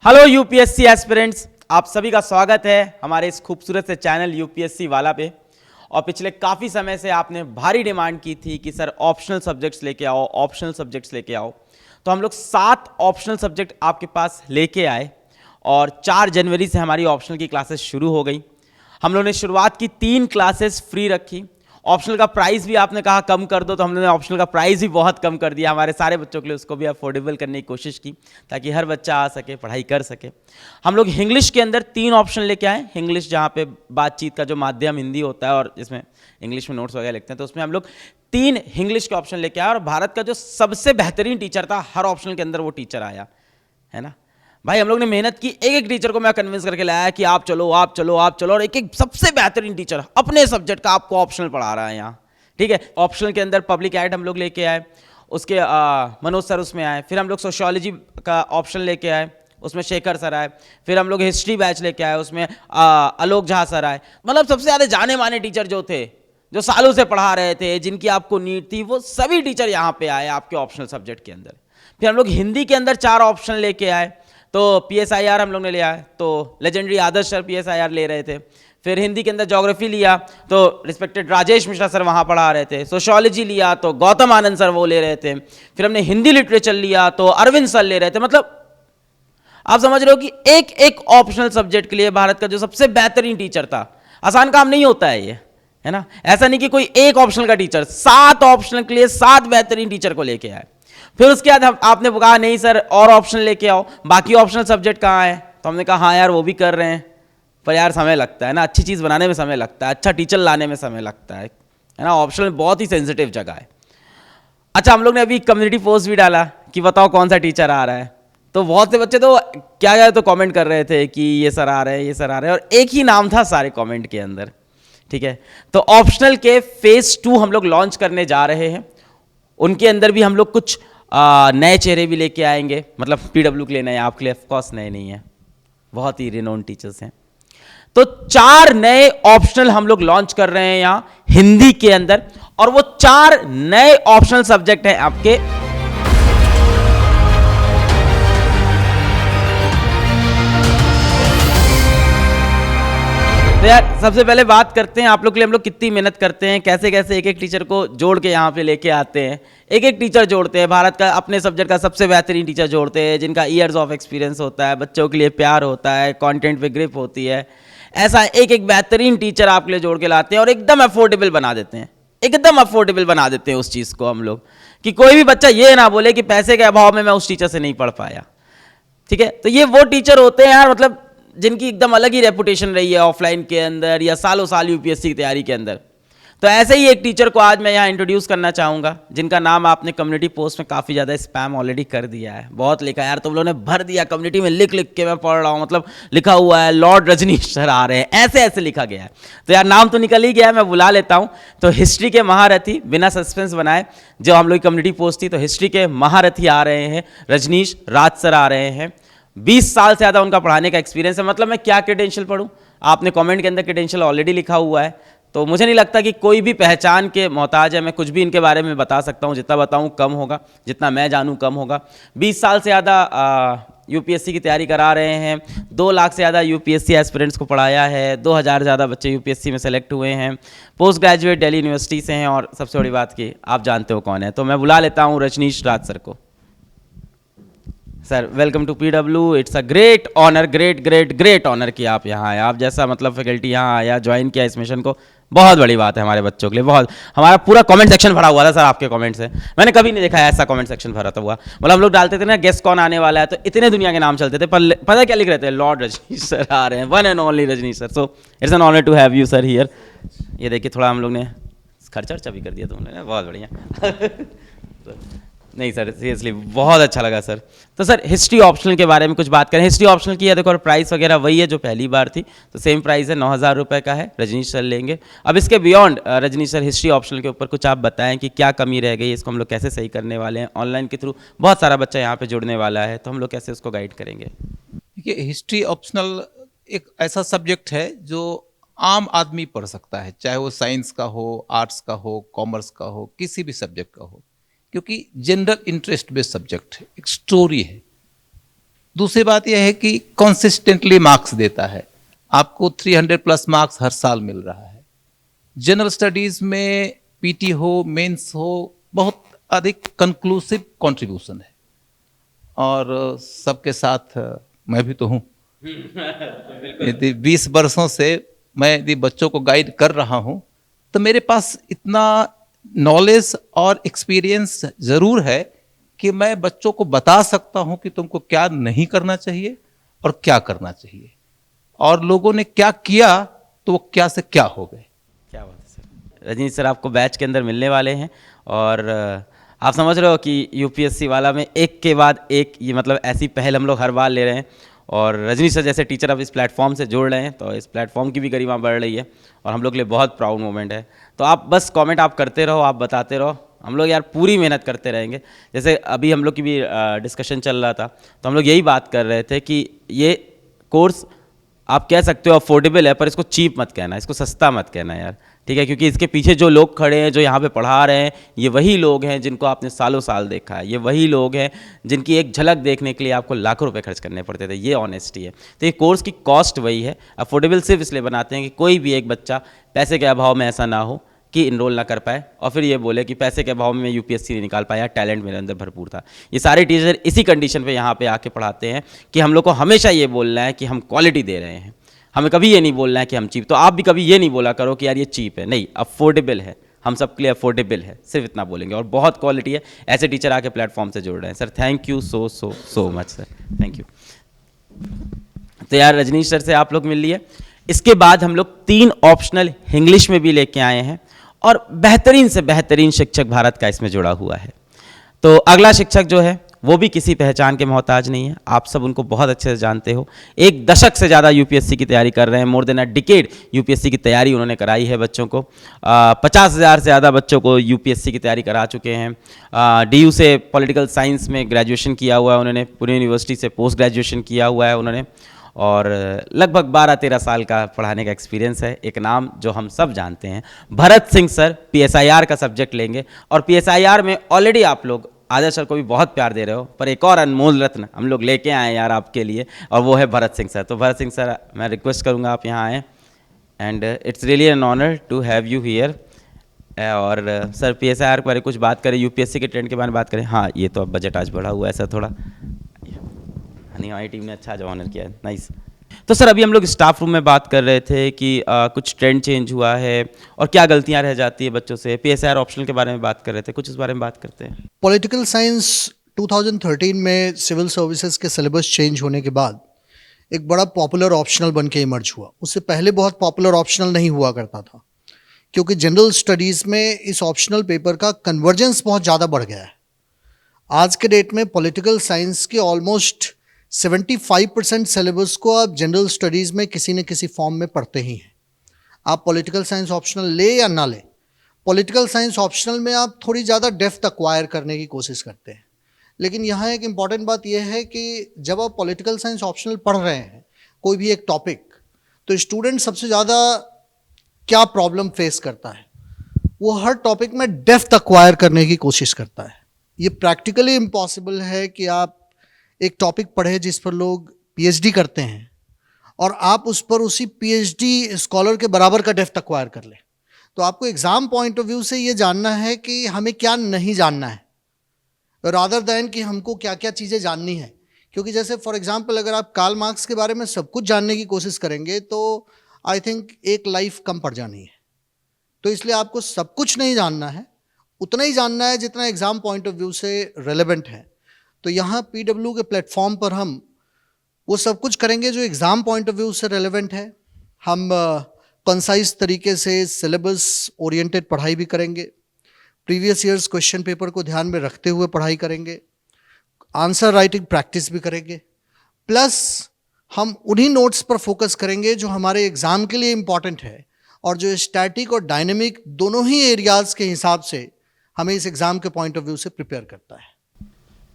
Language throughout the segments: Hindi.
हेलो यूपीएससी एस्पिरेंट्स, आप सभी का स्वागत है हमारे इस खूबसूरत से चैनल यूपीएससी वाला पे। और पिछले काफ़ी समय से आपने भारी डिमांड की थी कि सर ऑप्शनल सब्जेक्ट्स लेके आओ, ऑप्शनल सब्जेक्ट्स लेके आओ। तो हम लोग 7 ऑप्शनल सब्जेक्ट आपके पास लेके आए और 4 जनवरी से हमारी ऑप्शनल की क्लासेस शुरू हो गई। हम लोगों ने शुरुआत की 3 क्लासेस फ्री रखी। ऑप्शनल का प्राइस भी आपने कहा कम कर दो, तो हमने ऑप्शनल का प्राइस भी बहुत कम कर दिया हमारे सारे बच्चों के लिए, उसको भी अफोर्डेबल करने की कोशिश की ताकि हर बच्चा आ सके, पढ़ाई कर सके। हम लोग इंग्लिश के अंदर 3 ऑप्शन लेके आए। इंग्लिश जहाँ पे बातचीत का जो माध्यम हिंदी होता है और जिसमें इंग्लिश में नोट्स वगैरह लिखते हैं, तो उसमें हम लोग 3 इंग्लिश के ऑप्शन लेके आए। और भारत का जो सबसे बेहतरीन टीचर था, हर ऑप्शन के अंदर वो टीचर आया है ना भाई। हम लोग ने मेहनत की, एक एक टीचर को मैं कन्विंस करके लाया कि आप चलो आप चलो आप चलो, और एक एक सबसे बेहतरीन टीचर अपने सब्जेक्ट का आपको ऑप्शनल पढ़ा रहा है यहाँ, ठीक है। ऑप्शनल के अंदर पब्लिक एड हम लोग लेके आए, उसके मनोज सर उसमें आए। फिर हम लोग सोशियोलॉजी का ऑप्शन लेके आए, उसमें शेखर सर आए। फिर हम लोग हिस्ट्री बैच लेके आए, उसमें आलोक झा सर आए। मतलब सबसे ज़्यादा जाने माने टीचर जो थे, जो सालों से पढ़ा रहे थे, जिनकी आपको नीड थी, वो सभी टीचर यहाँ पे आए आपके ऑप्शनल सब्जेक्ट के अंदर। फिर हम लोग हिंदी के अंदर 4 ऑप्शन लेके आए। तो PSIR हम लोग ने लिया है, तो लेजेंडरी आदर्श सर PSIR ले रहे थे। फिर हिंदी के अंदर ज्योग्राफी लिया तो रिस्पेक्टेड राजेश मिश्रा सर वहाँ पढ़ा रहे थे। सोशियोलॉजी लिया तो गौतम आनंद सर वो ले रहे थे। फिर हमने हिंदी लिटरेचर लिया तो अरविंद सर ले रहे थे। मतलब आप समझ रहे हो कि एक एक ऑप्शनल सब्जेक्ट के लिए भारत का जो सबसे बेहतरीन टीचर था। आसान काम नहीं होता है ये, है ना। ऐसा नहीं कि कोई एक ऑप्शनल का टीचर, 7 ऑप्शनल के लिए 7 बेहतरीन टीचर को लेके आए। फिर उसके बाद आपने कहा नहीं सर और ऑप्शन लेके आओ, बाकी ऑप्शनल सब्जेक्ट कहाँ है। तो हमने कहा हाँ यार वो भी कर रहे हैं, पर यार समय लगता है ना, अच्छी चीज़ बनाने में समय लगता है, अच्छा टीचर लाने में समय लगता है ना। ऑप्शनल बहुत ही सेंसिटिव जगह है। अच्छा, हम लोग ने अभी कम्युनिटी पोस्ट भी डाला कि बताओ कौन सा टीचर आ रहा है। तो बहुत से बच्चे तो क्या क्या तो कमेंट कर रहे थे कि ये सर आ रहे हैं, ये सर आ रहे हैं, और एक ही नाम था सारे कमेंट के अंदर, ठीक है। तो ऑप्शनल के फेज 2 हम लोग लॉन्च करने जा रहे हैं। उनके अंदर भी हम लोग कुछ नए चेहरे भी लेके आएंगे। मतलब PW के लिए नए, आपके लिए ऑफकोर्स नए नहीं है, बहुत ही रिनोन टीचर्स हैं। तो 4 नए ऑप्शनल हम लोग लॉन्च कर रहे हैं यहां हिंदी के अंदर, और वो 4 नए ऑप्शनल सब्जेक्ट हैं आपके तो यार सबसे पहले बात करते हैं आप लोग के लिए हम लोग कितनी मेहनत करते हैं, कैसे कैसे एक एक टीचर को जोड़ के यहाँ पे लेके आते हैं। एक एक टीचर जोड़ते हैं, भारत का अपने सब्जेक्ट का सबसे बेहतरीन टीचर जोड़ते हैं, जिनका ईयर्स ऑफ एक्सपीरियंस होता है, बच्चों के लिए प्यार होता है, कंटेंट पे ग्रिप होती है। ऐसा एक एक बेहतरीन टीचर आपके लिए जोड़ के लाते हैं और एकदम अफोर्डेबल बना देते हैं, एकदम अफोर्डेबल बना देते हैं उस चीज़ को हम लोग, कि कोई भी बच्चा ये ना बोले कि पैसे के अभाव में मैं उस टीचर से नहीं पढ़ पाया, ठीक है। तो ये वो टीचर होते हैं यार, मतलब जिनकी एकदम अलग ही रेपुटेशन रही है ऑफलाइन के अंदर या सालों साल यूपीएससी की तैयारी के अंदर। तो ऐसे ही एक टीचर को आज मैं यहाँ इंट्रोड्यूस करना चाहूँगा, जिनका नाम आपने कम्युनिटी पोस्ट में काफ़ी ज़्यादा स्पैम ऑलरेडी कर दिया है, बहुत लिखा है यार, तुम लोगों ने भर दिया कम्युनिटी में, लिख लिख के मैं पढ़ रहा हूँ। मतलब लिखा हुआ है लॉर्ड रजनीश सर आ रहे हैं, ऐसे ऐसे लिखा गया है। तो यार नाम तो निकल ही गया है, मैं बुला लेता हूँ। तो हिस्ट्री के महारथी, बिना सस्पेंस बनाए, जो हम लोग की कम्युनिटी पोस्ट थी, तो हिस्ट्री के महारथी आ रहे हैं, रजनीश राज सर आ रहे हैं। 20 साल से ज़्यादा उनका पढ़ाने का एक्सपीरियंस है। मतलब मैं क्या क्रेडेंशियल पढ़ूँ, आपने कमेंट के अंदर क्रेडेंशियल ऑलरेडी लिखा हुआ है, तो मुझे नहीं लगता कि कोई भी पहचान के मोहताज है। मैं कुछ भी इनके बारे में बता सकता हूँ, जितना बताऊँ कम होगा, जितना मैं जानूँ कम होगा। 20 साल से ज़्यादा यूपीएससी की तैयारी करा रहे हैं, 2 लाख से ज़्यादा यूपीएससी एस्पिरेंट्स को पढ़ाया है, 2000 ज़्यादा बच्चे यूपीएससी में सेलेक्ट हुए हैं, पोस्ट ग्रेजुएट दिल्ली यूनिवर्सिटी से हैं, और सबसे बड़ी बात की आप जानते हो कौन है। तो मैं बुला लेता हूँ रजनीश राज सर को। Sir welcome to PW, it's a great honour, great great great honour कि आप यहाँ आए। आप जैसा मतलब फैकल्टी यहाँ आया, ज्वाइन किया इस मिशन को, बहुत बड़ी बात है हमारे बच्चों के लिए। बहुत, हमारा पूरा कमेंट सेक्शन भरा हुआ था सर आपके कमेंट से। मैंने कभी नहीं देखा ऐसा कमेंट सेक्शन भरा था हुआ। मतलब हम लोग डालते थे ना गेस्ट कौन आने वाला है, तो इतने दुनिया के नाम चलते थे, पर पता क्या लिख रहे थे, लॉर्ड रजनीश सर आ रहे हैं, one and only Rajneesh sir. So it's an honour to have you sir here. ये देखिए थोड़ा हम लोग ने खर्चा वर्चा भी कर दिया तुमने, बहुत बढ़िया। नहीं सर सीरियसली बहुत अच्छा लगा सर। तो सर हिस्ट्री ऑप्शनल के बारे में कुछ बात करें। हिस्ट्री ऑप्शनल की है देखो, और प्राइस वगैरह वही है जो पहली बार थी, तो सेम प्राइस है, 9000 रुपये का है, रजनीश सर लेंगे। अब इसके beyond Rajneesh sir history optional के ऊपर कुछ आप बताएं कि क्या कमी रह गई, इसको हम लोग कैसे सही करने वाले हैं। ऑनलाइन के थ्रू बहुत सारा बच्चा यहाँ पर जुड़ने वाला है, तो हम लोग कैसे उसको गाइड करेंगे। देखिए हिस्ट्री ऑप्शनल एक ऐसा सब्जेक्ट है जो आम आदमी पढ़ सकता है, चाहे वो साइंस का हो, आर्ट्स का हो, कॉमर्स का हो, किसी भी सब्जेक्ट का हो, क्योंकि जनरल इंटरेस्ट बेस्ड सब्जेक्ट है, एक स्टोरी है। दूसरी बात यह है कि कंसिस्टेंटली मार्क्स देता है, आपको 300 प्लस मार्क्स हर साल मिल रहा है। जनरल स्टडीज में पीटी हो, मेंस हो, बहुत अधिक कंक्लूसिव कंट्रीब्यूशन है। और सबके साथ मैं भी तो हूँ। यदि 20 वर्षों से मैं यदि बच्चों को गाइड कर रहा हूँ तो मेरे पास इतना नॉलेज और एक्सपीरियंस जरूर है कि मैं बच्चों को बता सकता हूँ कि तुमको क्या नहीं करना चाहिए और क्या करना चाहिए, और लोगों ने क्या किया तो वो क्या से क्या हो गए। क्या बात है सर। रजनीश सर आपको बैच के अंदर मिलने वाले हैं और आप समझ रहे हो कि यूपीएससी वाला में एक के बाद एक ये मतलब ऐसी पहल हम लोग हर बार ले रहे हैं, और रजनीश सर जैसे टीचर अब इस प्लेटफॉर्म से जुड़ रहे हैं तो इस प्लेटफॉर्म की भी गरिमा बढ़ रही है और हम लोग के लिए बहुत प्राउड मोमेंट है। तो आप बस कमेंट आप करते रहो, आप बताते रहो, हम लोग यार पूरी मेहनत करते रहेंगे। जैसे अभी हम लोग की भी डिस्कशन चल रहा था तो हम लोग यही बात कर रहे थे कि ये कोर्स आप कह सकते हो अफोर्डेबल है, पर इसको चीप मत कहना, इसको सस्ता मत कहना यार, ठीक है? क्योंकि इसके पीछे जो लोग खड़े हैं, जो यहाँ पे पढ़ा रहे हैं, ये वही लोग हैं जिनको आपने सालों साल देखा है, ये वही लोग हैं जिनकी एक झलक देखने के लिए आपको लाखों रुपए खर्च करने पड़ते थे। ये ऑनेस्टी है। तो ये कोर्स की कॉस्ट वही है। अफोर्डेबल सिर्फ इसलिए बनाते हैं कि कोई भी एक बच्चा पैसे के अभाव में ऐसा ना हो कि इनरोल ना कर पाए और फिर ये बोले कि पैसे के अभाव में मैं यूपीएससी नहीं निकाल पाया, टैलेंट मेरे अंदर भरपूर था। ये सारे टीचर इसी कंडीशन पे यहाँ पे आके पढ़ाते हैं कि हम लोग को हमेशा ये बोलना है कि हम क्वालिटी दे रहे हैं, हमें कभी ये नहीं बोलना है कि हम चीप। तो आप भी कभी ये नहीं बोला करो कि यार ये चीप है, नहीं, अफोर्डेबल है, हम सबके लिए अफोर्डेबल है, सिर्फ इतना बोलेंगे। और बहुत क्वालिटी है, ऐसे टीचर आके प्लेटफॉर्म से जुड़ रहे हैं। Sir thank you so much sir, thank you. तो यार रजनीश सर से आप लोग मिल लिए। इसके बाद हम लोग 3 ऑप्शनल इंग्लिश में भी लेके आए हैं और बेहतरीन से बेहतरीन शिक्षक भारत का इसमें जुड़ा हुआ है। तो अगला शिक्षक जो है वो भी किसी पहचान के मोहताज नहीं है, आप सब उनको बहुत अच्छे से जानते हो। 1 दशक से ज़्यादा यूपीएससी की तैयारी कर रहे हैं, मोर देन अ डिकेड यूपीएससी की तैयारी उन्होंने कराई है बच्चों को। 50,000 से ज़्यादा बच्चों को यूपीएससी की तैयारी करा चुके हैं। डीयू से पॉलिटिकल साइंस में ग्रेजुएशन किया हुआ है उन्होंने, पुणे यूनिवर्सिटी से पोस्ट ग्रेजुएशन किया हुआ है उन्होंने, और लगभग 12-13 साल का पढ़ाने का एक्सपीरियंस है। एक नाम जो हम सब जानते हैं, भरत सिंह सर पीएसआईआर का सब्जेक्ट लेंगे, और पीएसआईआर में ऑलरेडी आप लोग आदर सर को भी बहुत प्यार दे रहे हो, पर एक और अनमोल रत्न हम लोग लेके आए हैं यार आपके लिए, और वो है भरत सिंह सर। तो भरत सिंह सर मैं रिक्वेस्ट करूँगा आप यहाँ आएँ, and it's really an honour to have you here. और सर पीएसआईआर के बारे में कुछ बात करें, यूपीएससी के ट्रेंड के बारे में बात करें। हाँ, ये तो अब बजट आज बढ़ा हुआ है सर थोड़ा, नहीं हमारी टीम ने अच्छा जो ऑनर किया है, नाइस। तो सर अभी हम लोग स्टाफ रूम में बात कर रहे थे कि कुछ ट्रेंड चेंज हुआ है और क्या गलतियां रह जाती है बच्चों से। पीएसआईआर ऑप्शनल के बारे में बात कर रहे थे, कुछ इस बारे में बात करते हैं। पॉलिटिकल साइंस 2013 में सिविल सर्विसेज के सिलेबस चेंज होने के बाद एक बड़ा पॉपुलर ऑप्शनल बन के इमर्ज हुआ। उससे पहले बहुत पॉपुलर ऑप्शनल नहीं हुआ करता था, क्योंकि जनरल स्टडीज़ में इस ऑप्शनल पेपर का कन्वर्जेंस बहुत ज़्यादा बढ़ गया है। आज के डेट में पॉलिटिकल साइंस के ऑलमोस्ट 75% सिलेबस को आप जनरल स्टडीज़ में किसी न किसी फॉर्म में पढ़ते ही हैं। आप पॉलिटिकल साइंस ऑप्शनल ले या ना ले, पॉलिटिकल साइंस ऑप्शनल में आप थोड़ी ज़्यादा डेप्थ एक्वायर करने की कोशिश करते हैं। लेकिन यहाँ एक इम्पॉर्टेंट बात यह है कि जब आप पॉलिटिकल साइंस ऑप्शनल पढ़ रहे हैं कोई भी एक टॉपिक, तो स्टूडेंट सबसे ज़्यादा क्या प्रॉब्लम फेस करता है, वो हर टॉपिक में डेप्थ एक्वायर करने की कोशिश करता है। ये प्रैक्टिकली इम्पॉसिबल है कि आप एक टॉपिक पढ़े जिस पर लोग पीएचडी करते हैं और आप उस पर उसी पीएचडी स्कॉलर के बराबर का डेप्थ एक्वायर कर लें। तो आपको एग्जाम पॉइंट ऑफ व्यू से ये जानना है कि हमें क्या नहीं जानना है, रादर दैन कि हमको क्या क्या चीज़ें जाननी है। क्योंकि जैसे फॉर एग्जांपल अगर आप कार्ल मार्क्स के बारे में सब कुछ जानने की कोशिश करेंगे तो आई थिंक एक लाइफ कम पड़ जानी है। तो इसलिए आपको सब कुछ नहीं जानना है, उतना ही जानना है जितना एग्जाम पॉइंट ऑफ व्यू से रेलेवेंट है। तो यहाँ पीडब्ल्यू के प्लेटफॉर्म पर हम वो सब कुछ करेंगे जो एग्ज़ाम पॉइंट ऑफ व्यू से रेलेवेंट है। हम कंसाइज तरीके से सिलेबस ओरिएंटेड पढ़ाई भी करेंगे, प्रीवियस ईयर्स क्वेश्चन पेपर को ध्यान में रखते हुए पढ़ाई करेंगे, आंसर राइटिंग प्रैक्टिस भी करेंगे, प्लस हम उन्हीं नोट्स पर फोकस करेंगे जो हमारे एग्ज़ाम के लिए इम्पॉर्टेंट है और जो स्टैटिक और डायनेमिक दोनों ही एरियाज़ के हिसाब से हमें इस एग्ज़ाम के पॉइंट ऑफ व्यू से प्रिपेयर करता है।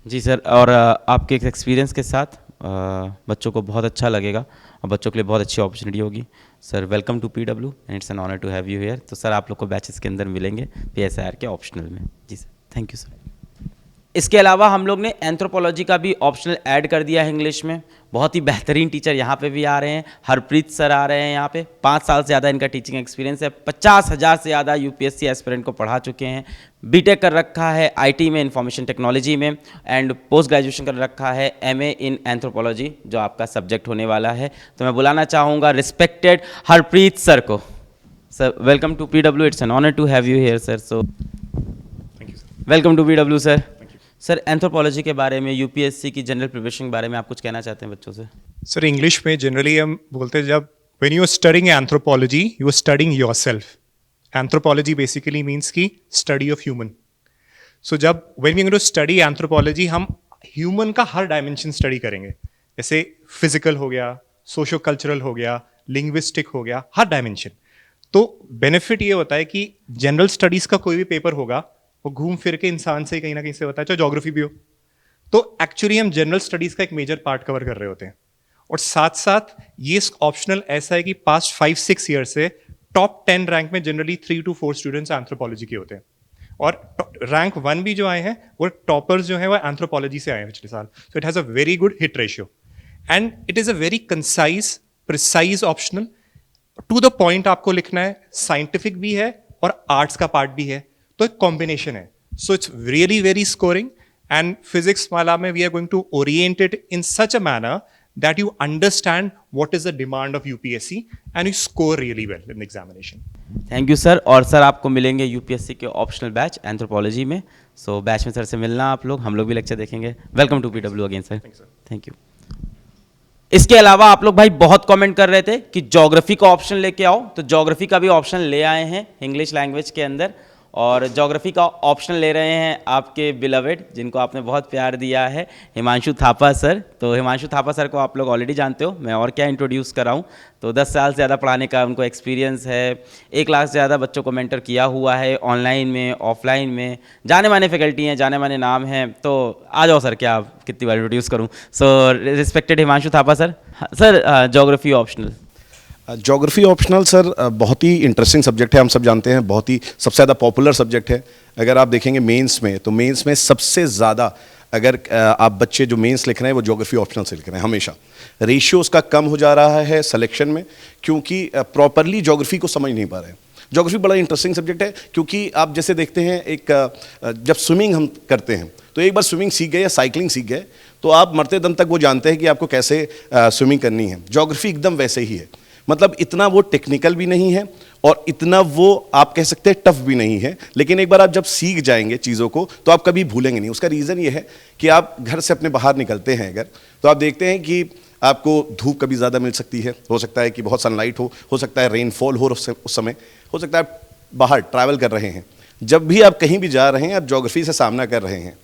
जी सर, और आपके एक्सपीरियंस के साथ बच्चों को बहुत अच्छा लगेगा और बच्चों के लिए बहुत अच्छी अपॉर्चुनिटी होगी। Sir welcome to PW and it's an honour to have you here. तो सर आप लोग को बैचेस के अंदर मिलेंगे पीएसआईआर के ऑप्शनल में। जी सर, थैंक यू सर। इसके अलावा हम लोग ने एंथ्रोपोलॉजी का भी ऑप्शनल ऐड कर दिया है इंग्लिश में। बहुत ही बेहतरीन टीचर यहाँ पे भी आ रहे हैं, हरप्रीत सर आ रहे हैं यहाँ पे। 5 साल से ज़्यादा इनका टीचिंग एक्सपीरियंस है, 50,000 से ज़्यादा यूपीएससी एस्पिरेंट को पढ़ा चुके हैं। बीटेक कर रखा है आईटी में, इंफॉर्मेशन टेक्नोलॉजी में, एंड पोस्ट ग्रेजुएशन कर रखा है एमए इन एंथ्रोपोलॉजी, जो आपका सब्जेक्ट होने वाला है। तो मैं बुलाना चाहूँगा रिस्पेक्टेड हरप्रीत सर को। Sir welcome to PW, it's an honour to have you here sir. So welcome to PW sir. Sir anthropology के बारे में, यूपीएससी की जनरल प्रिपरेशन के बारे में आप कुछ कहना चाहते हैं बच्चों से? सर इंग्लिश में जनरली हम बोलते हैं जब when you are studying anthropology you are studying yourself. Anthropology basically means की स्टडी ऑफ ह्यूमन। सो जब when we going to study anthropology हम ह्यूमन का हर डायमेंशन स्टडी करेंगे, जैसे फिजिकल हो गया, सोशो कल्चरल हो गया, लिंग्विस्टिक हो गया, हर डायमेंशन। तो बेनिफिट ये होता है कि जनरल स्टडीज का कोई भी पेपर होगा वो घूम फिर के इंसान से कहीं ना कहीं से होता है, चाहे ज्योग्राफी भी हो। तो एक्चुअली हम जनरल स्टडीज का एक मेजर पार्ट कवर कर रहे होते हैं। और साथ साथ ये ऑप्शनल ऐसा है कि पास्ट 5-6 ईयर से टॉप 10 रैंक में जनरली 3 to 4 स्टूडेंट्स एंथ्रोपोलॉजी के होते हैं। और रैंक 1 भी जो आए हैं वो टॉपर्स जो हैं वो एंथ्रोपोलॉजी से आए हैं पिछले साल। So it has a very good hit ratio and it is a very concise precise optional, to the point आपको लिखना है, साइंटिफिक भी है और आर्ट्स का पार्ट भी है, तो एक कॉम्बिनेशन है। So it's really very scoring and physics वाला में we are going to orient it in such a manner that you understand what is the demand of UPSC and you score really well in the examination. Thank you sir. और सर आपको मिलेंगे यूपीएससी के ऑप्शनल बैच एंथ्रोपोलॉजी में। सो बैच में सर से मिलना आप लोग, हम लोग भी लेक्चर देखेंगे। Welcome to PW again sir. Thank you. इसके अलावा आप लोग भाई बहुत कमेंट कर रहे थे कि ज्योग्राफी का ऑप्शन लेके आओ, तो ज्योग्राफी का भी ऑप्शन ले आए हैं इंग्लिश लैंग्वेज के अंदर। और ज्योग्राफी का ऑप्शन ले रहे हैं आपके बिलवेड, जिनको आपने बहुत प्यार दिया है, हिमांशु थापा सर। तो हिमांशु थापा सर को आप लोग ऑलरेडी जानते हो, मैं और क्या इंट्रोड्यूस कराऊं। तो 10 साल से ज़्यादा पढ़ाने का उनको एक्सपीरियंस है, 1 लाख से ज़्यादा बच्चों को मेंटर किया हुआ है, ऑनलाइन में ऑफलाइन में। जाने माने फैकल्टी हैं, जाने माने नाम हैं। तो आ जाओ सर, क्या कितनी बार इंट्रोड्यूस करूँ। So respected Himanshu Thapa sir. Sir geography optional. Geography optional sir बहुत ही इंटरेस्टिंग सब्जेक्ट है, हम सब जानते हैं, बहुत ही सबसे ज़्यादा पॉपुलर सब्जेक्ट है। अगर आप देखेंगे मेंस में, तो मेंस में सबसे ज़्यादा अगर आप बच्चे जो मेंस लिख रहे हैं वो ज्योग्राफी ऑप्शनल से लिख रहे हैं। हमेशा रेशियो उसका कम हो जा रहा है सिलेक्शन में, क्योंकि प्रॉपरली ज्योग्राफी को समझ नहीं पा रहे हैं। ज्योग्राफी बड़ा इंटरेस्टिंग सब्जेक्ट है, क्योंकि आप जैसे देखते हैं एक जब स्विमिंग हम करते हैं तो एक बार स्विमिंग सीख गए या साइकिलिंग सीख गए तो आप मरते दम तक वो जानते हैं कि आपको कैसे स्विमिंग करनी है। ज्योग्राफी एकदम वैसे ही है, मतलब इतना वो टेक्निकल भी नहीं है और इतना वो आप कह सकते हैं टफ भी नहीं है, लेकिन एक बार आप जब सीख जाएंगे चीज़ों को तो आप कभी भूलेंगे नहीं। उसका रीज़न ये है कि आप घर से अपने बाहर निकलते हैं अगर, तो आप देखते हैं कि आपको धूप कभी ज़्यादा मिल सकती है, हो सकता है कि बहुत सनलाइट हो सकता है रेनफॉल हो उस समय, हो सकता है आप बाहर ट्रैवल कर रहे हैं। जब भी आप कहीं भी जा रहे हैं, आप ज्योग्राफी से सामना कर रहे हैं,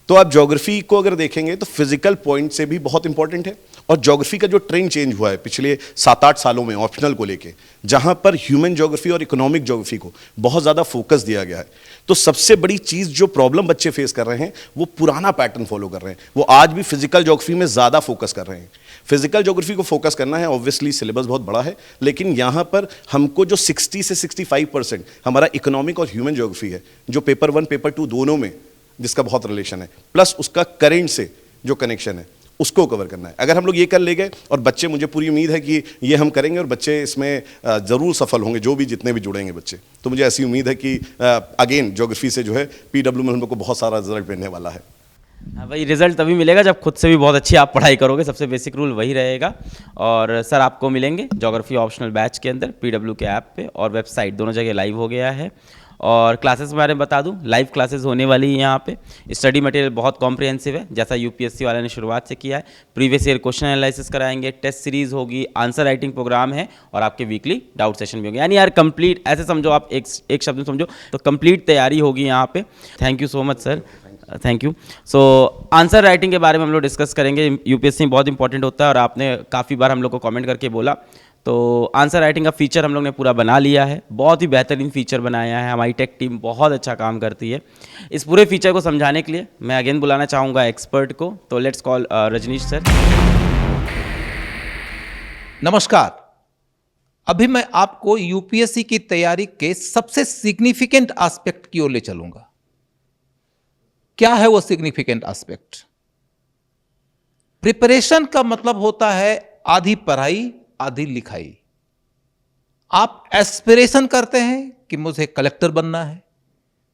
तो आप ज्योग्राफी को अगर देखेंगे तो फिजिकल पॉइंट से भी बहुत इंपॉर्टेंट है। और ज्योग्राफी का जो ट्रेंड चेंज हुआ है पिछले 7-8 सालों में ऑप्शनल को लेके, जहां पर ह्यूमन ज्योग्राफी और इकोनॉमिक ज्योग्राफी को बहुत ज़्यादा फोकस दिया गया है, तो सबसे बड़ी चीज़ जो प्रॉब्लम बच्चे फेस कर रहे हैं वो पुराना पैटर्न फॉलो कर रहे हैं। वो आज भी फिजिकल ज्योग्राफी में ज़्यादा फोकस कर रहे हैं। फिजिकल ज्योग्राफी को फोकस करना है, ऑब्वियसली सिलेबस बहुत बड़ा है, लेकिन यहाँ पर हमको जो 60 से 65% हमारा इकोनॉमिक और ह्यूमन ज्योग्राफी है, जो पेपर 1 पेपर 2 दोनों में जिसका बहुत रिलेशन है, प्लस उसका करेंट से जो कनेक्शन है उसको कवर करना है। अगर हम लोग ये कर ले गए, और बच्चे, मुझे पूरी उम्मीद है कि ये हम करेंगे और बच्चे इसमें ज़रूर सफल होंगे, जो भी जितने भी जुड़ेंगे बच्चे, तो मुझे ऐसी उम्मीद है कि अगेन ज्योग्राफी से जो है पीडब्ल्यू में हम लोग को बहुत सारा रिजल्ट मिलने वाला है। हाँ भाई, रिजल्ट तभी मिलेगा जब खुद से भी बहुत अच्छी आप पढ़ाई करोगे, सबसे बेसिक रूल वही रहेगा। और सर आपको मिलेंगे ज्योग्राफी ऑप्शनल बैच के अंदर पीडब्ल्यू के ऐप पे और वेबसाइट, दोनों जगह लाइव हो गया है। और क्लासेस के बारे में बता दूं, लाइव क्लासेस होने वाली है यहाँ पे। स्टडी मटेरियल बहुत कॉम्प्रिहेंसिव है, जैसा यूपीएससी वाले ने शुरुआत से किया है। प्रीवियस ईयर क्वेश्चन एनालिसिस कराएंगे, टेस्ट सीरीज होगी, आंसर राइटिंग प्रोग्राम है और आपके वीकली डाउट सेशन भी होंगे। यानी यार कंप्लीट, ऐसे समझो आप, एक शब्द में समझो तो कंप्लीट तैयारी होगी यहाँ पे। Thank you so much sir, thank you. So answer writing के बारे में हम लोग डिस्कस करेंगे। यूपीएससी बहुत इंपॉर्टेंट होता है और आपने काफ़ी बार हम लोग को कमेंट करके बोला, तो आंसर राइटिंग का फीचर हम लोग ने पूरा बना लिया है। बहुत ही बेहतरीन फीचर बनाया है, हमारी टेक टीम बहुत अच्छा काम करती है। इस पूरे फीचर को समझाने के लिए मैं अगेन बुलाना चाहूँगा एक्सपर्ट को, तो लेट्स कॉल रजनीश सर। नमस्कार। अभी मैं आपको यूपीएससी की तैयारी के सबसे सिग्निफिकेंट एस्पेक्ट की ओर ले चलूंगा। क्या है वो सिग्निफिकेंट एस्पेक्ट? प्रिपरेशन का मतलब होता है आधी पढ़ाई आधी लिखाई। आप एस्पिरेशन करते हैं कि मुझे कलेक्टर बनना है,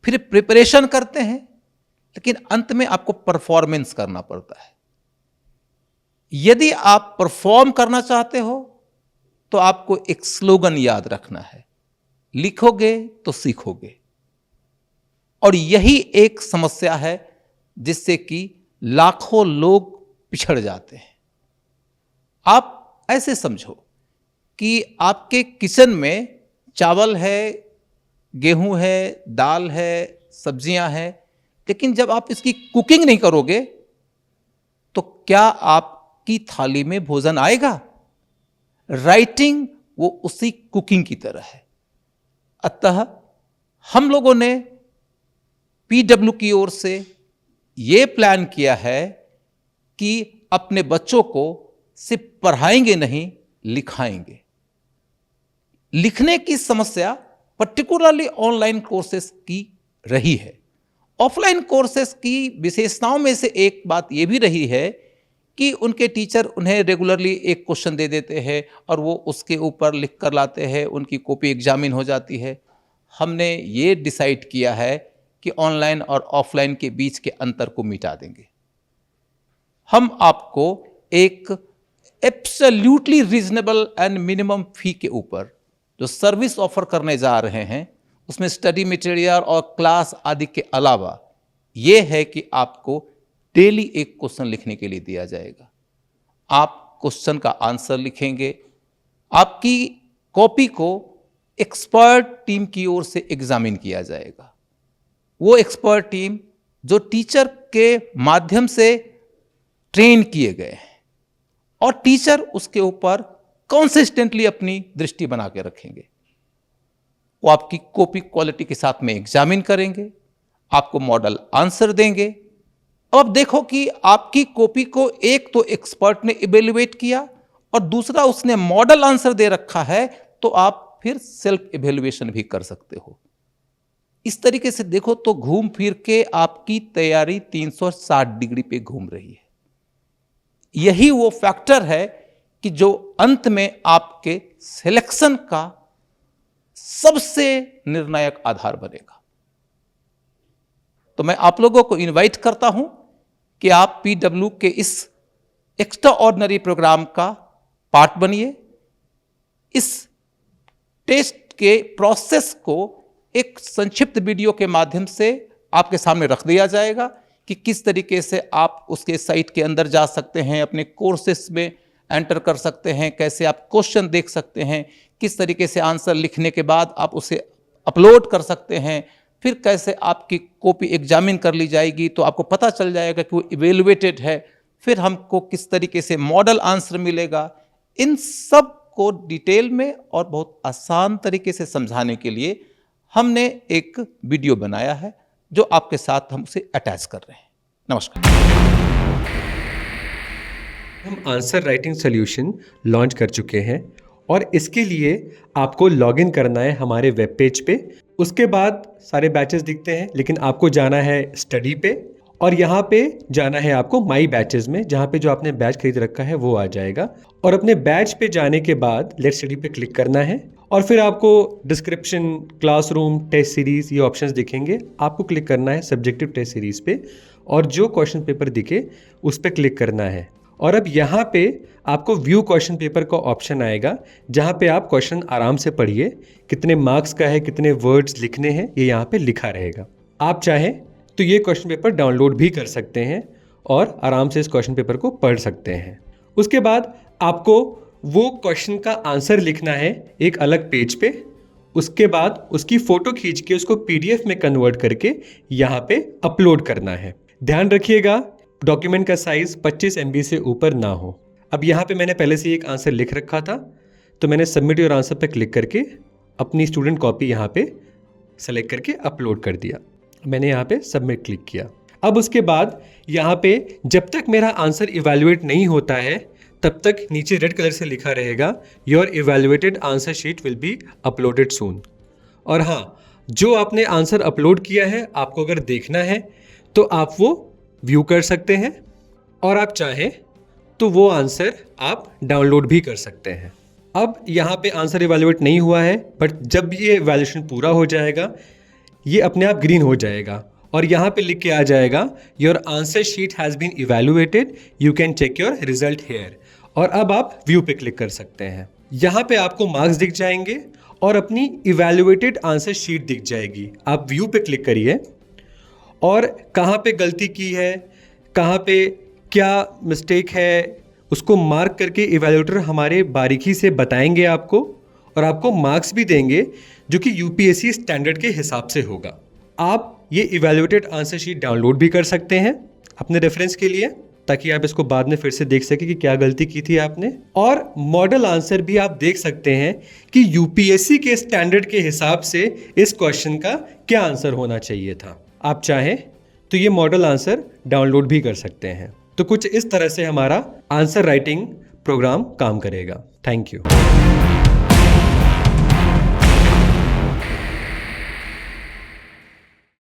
फिर प्रिपरेशन करते हैं, लेकिन अंत में आपको परफॉर्मेंस करना पड़ता है। यदि आप परफॉर्म करना चाहते हो तो आपको एक स्लोगन याद रखना है, लिखोगे तो सीखोगे। और यही एक समस्या है जिससे कि लाखों लोग पिछड़ जाते हैं। आप ऐसे समझो कि आपके किचन में चावल है, गेहूं है, दाल है, सब्जियां हैं, लेकिन जब आप इसकी कुकिंग नहीं करोगे तो क्या आपकी थाली में भोजन आएगा? राइटिंग वो उसी कुकिंग की तरह है। अतः हम लोगों ने पीडब्ल्यू की ओर से ये प्लान किया है कि अपने बच्चों को सिर्फ पढ़ाएंगे नहीं, लिखाएंगे। लिखने की समस्या पर्टिकुलरली ऑनलाइन कोर्सेस की रही है। ऑफलाइन कोर्सेस की विशेषताओं में से एक बात यह भी रही है कि उनके टीचर उन्हें रेगुलरली एक क्वेश्चन दे देते हैं और वो उसके ऊपर लिख कर लाते हैं, उनकी कॉपी एग्जामिन हो जाती है। हमने ये डिसाइड किया है कि ऑनलाइन और ऑफलाइन के बीच के अंतर को मिटा देंगे। हम आपको एक एब्सोल्युटली रीजनेबल एंड मिनिमम फी के ऊपर जो सर्विस ऑफर करने जा रहे हैं, उसमें स्टडी मटेरियल और क्लास आदि के अलावा यह है कि आपको डेली एक क्वेश्चन लिखने के लिए दिया जाएगा। आप क्वेश्चन का आंसर लिखेंगे, आपकी कॉपी को एक्सपर्ट टीम की ओर से एग्जामिन किया जाएगा। वो एक्सपर्ट टीम जो टीचर के माध्यम से ट्रेन किए गए हैं और टीचर उसके ऊपर कंसिस्टेंटली अपनी दृष्टि बना के रखेंगे। वो आपकी कॉपी क्वालिटी के साथ में एग्जामिन करेंगे, आपको मॉडल आंसर देंगे। अब देखो कि आपकी कॉपी को एक तो एक्सपर्ट ने इवेल्युएट किया और दूसरा उसने मॉडल आंसर दे रखा है, तो आप फिर सेल्फ इवेल्युएशन भी कर सकते हो। इस तरीके से देखो तो घूम फिर के आपकी तैयारी 360 डिग्री पे घूम रही है। यही वो फैक्टर है कि जो अंत में आपके सिलेक्शन का सबसे निर्णायक आधार बनेगा। तो मैं आप लोगों को इनवाइट करता हूं कि आप पीडब्ल्यू के इस एक्स्ट्रा ऑर्डिनरी प्रोग्राम का पार्ट बनिए। इस टेस्ट के प्रोसेस को एक संक्षिप्त वीडियो के माध्यम से आपके सामने रख दिया जाएगा कि किस तरीके से आप उसके साइट के अंदर जा सकते हैं, अपने कोर्सेस में एंटर कर सकते हैं, कैसे आप क्वेश्चन देख सकते हैं, किस तरीके से आंसर लिखने के बाद आप उसे अपलोड कर सकते हैं, फिर कैसे आपकी कॉपी एग्जामिन कर ली जाएगी तो आपको पता चल जाएगा कि वो इवेल्युएटेड है, फिर हमको किस तरीके से मॉडल आंसर मिलेगा। इन सब को डिटेल में और बहुत आसान तरीके से समझाने के लिए हमने एक वीडियो बनाया है जो आपके साथ हम उसे अटैच कर रहे हैं। नमस्कार। हम आंसर राइटिंग सॉल्यूशन लॉन्च कर चुके हैं और इसके लिए आपको लॉगिन करना है हमारे वेब पेज पे। उसके बाद सारे बैचेस दिखते हैं, लेकिन आपको जाना है स्टडी पे और यहाँ पे जाना है आपको माई बैचेस में, जहाँ पे जो आपने बैच खरीद रखा है वो आ जाएगा। और अपने बैच पे जाने के बाद लेट स्टडी पे क्लिक करना है और फिर आपको डिस्क्रिप्शन, क्लासरूम, टेस्ट सीरीज ये ऑप्शंस दिखेंगे। आपको क्लिक करना है सब्जेक्टिव टेस्ट सीरीज पे और जो क्वेश्चन पेपर दिखे उस पर क्लिक करना है। और अब यहाँ पे आपको व्यू क्वेश्चन पेपर का ऑप्शन आएगा, जहाँ पे आप क्वेश्चन आराम से पढ़िए, कितने मार्क्स का है, कितने वर्ड्स लिखने हैं, ये यहाँ पे लिखा रहेगा। आप चाहें तो ये क्वेश्चन पेपर डाउनलोड भी कर सकते हैं और आराम से इस क्वेश्चन पेपर को पढ़ सकते हैं। उसके बाद आपको वो क्वेश्चन का आंसर लिखना है एक अलग पेज पे। उसके बाद उसकी फ़ोटो खींच के उसको PDF में कन्वर्ट करके यहाँ पे अपलोड करना है। ध्यान रखिएगा डॉक्यूमेंट का साइज़ 25 MB से ऊपर ना हो। अब यहाँ पे मैंने पहले से एक आंसर लिख रखा था, तो मैंने सबमिट योर आंसर पे क्लिक करके अपनी स्टूडेंट कॉपी यहाँ पे सेलेक्ट करके अपलोड कर दिया। मैंने यहाँ पे सबमिट क्लिक किया। अब उसके बाद यहाँ पे जब तक मेरा आंसर इवैल्यूएट नहीं होता है तब तक नीचे रेड कलर से लिखा रहेगा your evaluated answer sheet will be uploaded soon. और हाँ, जो आपने आंसर अपलोड किया है आपको अगर देखना है तो आप वो व्यू कर सकते हैं, और आप चाहें तो वो आंसर आप डाउनलोड भी कर सकते हैं। अब यहाँ पे आंसर इवैल्यूएट नहीं हुआ है, बट जब ये इवैल्यूएशन पूरा हो जाएगा ये अपने आप ग्रीन हो जाएगा और यहाँ पे लिख के आ जाएगा your answer sheet has been evaluated, you can check your result here. और अब आप व्यू पे क्लिक कर सकते हैं। यहाँ पे आपको मार्क्स दिख जाएंगे और अपनी इवैल्यूएटेड आंसर शीट दिख जाएगी। आप व्यू पे क्लिक करिए और कहाँ पे गलती की है, कहाँ पे क्या मिस्टेक है, उसको मार्क करके इवैल्यूएटर हमारे बारीकी से बताएंगे आपको, और आपको मार्क्स भी देंगे जो कि यूपीएससी स्टैंडर्ड के हिसाब से होगा। आप ये इवैल्यूएटेड आंसर शीट डाउनलोड भी कर सकते हैं अपने रेफरेंस के लिए, ताकि आप इसको बाद में फिर से देख सकें कि क्या गलती की थी आपने। और मॉडल आंसर भी आप देख सकते हैं कि यूपीएससी के स्टैंडर्ड के हिसाब से इस क्वेश्चन का क्या आंसर होना चाहिए था। आप चाहें तो ये मॉडल आंसर डाउनलोड भी कर सकते हैं। तो कुछ इस तरह से हमारा आंसर राइटिंग प्रोग्राम काम करेगा। Thank you.